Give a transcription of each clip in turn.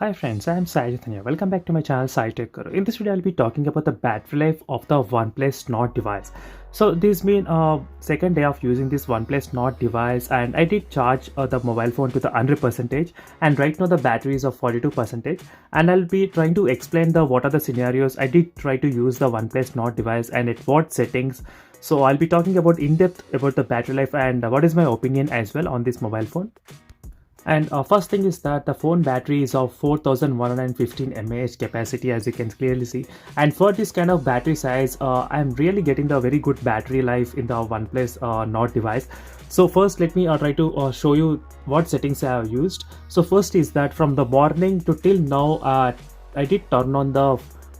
Hi friends, I am Sai Chaitanya. Welcome back to my channel Sai Tech Guru. In this video, I'll be talking about the battery life of the OnePlus Nord device. So this been second day of using this OnePlus Nord device, and I did charge the mobile phone to the 100%, and right now the battery is of 42%. And I'll be trying to explain what are the scenarios I did try to use the OnePlus Nord device and at what settings. So I'll be talking about in depth about the battery life and what is my opinion as well on this mobile phone. And first thing is that the phone battery is of 4115 mAh capacity, as you can clearly see. And for this kind of battery size, I'm really getting the very good battery life in the OnePlus Nord device. So first let me try to show you what settings I have used. So first is that from the morning to till now, I did turn on the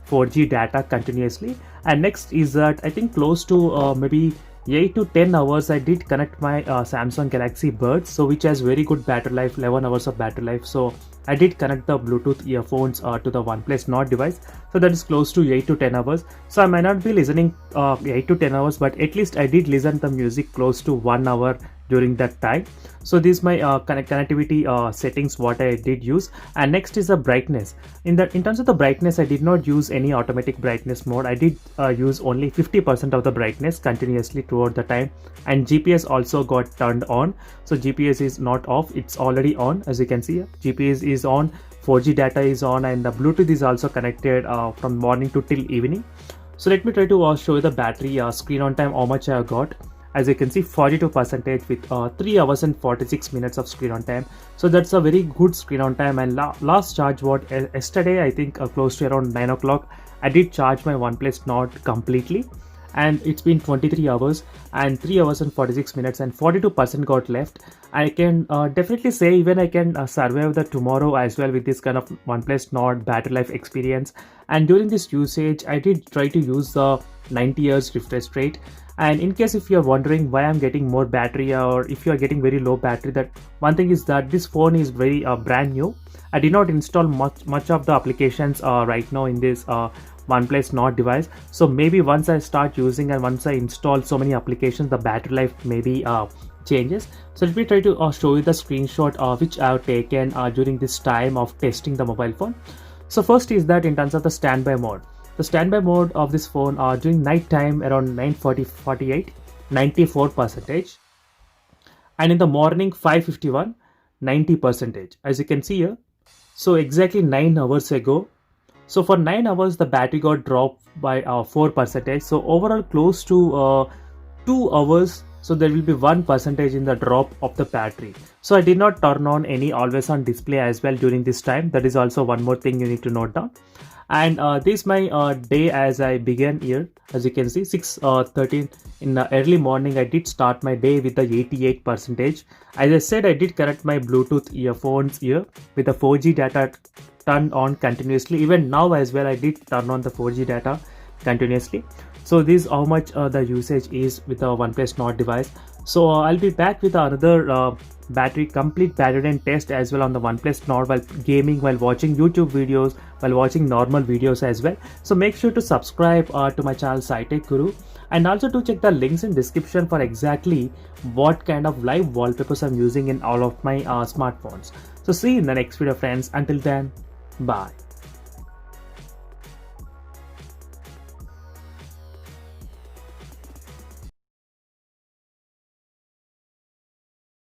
4G data continuously. And next is that I think close to maybe 8 to 10 hours I did connect my Samsung Galaxy Buds, so which has very good battery life, 11 hours of battery life. So I did connect the Bluetooth earphones to the OnePlus Nord device, so that is close to 8 to 10 hours. So I might not be listening 8 to 10 hours, but at least I did listen the music close to 1 hour during that time. So this is my connectivity settings what I did use. And next is the brightness. In terms of the brightness, I did not use any automatic brightness mode. I did use only 50% of the brightness continuously throughout the time. And GPS also got turned on, so GPS is not off, it's already on. As you can see, GPS is on, 4G data is on, and the Bluetooth is also connected from morning to till evening. So let me try to show you the battery screen on time, how much I have got. As you can see, 42% with 3 hours and 46 minutes of screen on time. So that's a very good screen on time. And last charge what yesterday, I think close to around 9 o'clock, I did charge my OnePlus Nord completely. And it's been 23 hours and 3 hours and 46 minutes and 42% got left. I can definitely say even I can survive the tomorrow as well with this kind of OnePlus Nord battery life experience. And during this usage, I did try to use the 90 Hz refresh rate. And in case if you're wondering why I'm getting more battery, or if you're getting very low battery, that one thing is that this phone is very brand new. I did not install much of the applications right now in this OnePlus Nord device. So maybe once I start using and once I install so many applications, the battery life maybe changes. So let me try to show you the screenshot which I have taken during this time of testing the mobile phone. So first is that in terms of the standby mode. The standby mode of this phone during night time around 9:48, 94%, and in the morning 5:51, 90%, as you can see here. So exactly 9 hours ago. So for 9 hours the battery got dropped by 4%. So overall close to 2 hours. So there will be 1% in the drop of the battery. So I did not turn on any always on display as well during this time. That is also one more thing you need to note down. And this is my day as I began here. As you can see, 6:13 in the early morning, I did start my day with the 88%. As I said, I did connect my Bluetooth earphones here with the 4G data turned on continuously. Even now as well, I did turn on the 4G data continuously. So this is how much the usage is with the OnePlus Nord device. So I'll be back with another complete battery test as well on the OnePlus Nord while gaming, while watching YouTube videos, while watching normal videos as well. So make sure to subscribe to my channel Sai Tech Guru, and also to check the links in description for exactly what kind of live wallpapers I'm using in all of my smartphones. So see you in the next video friends. Until then, bye.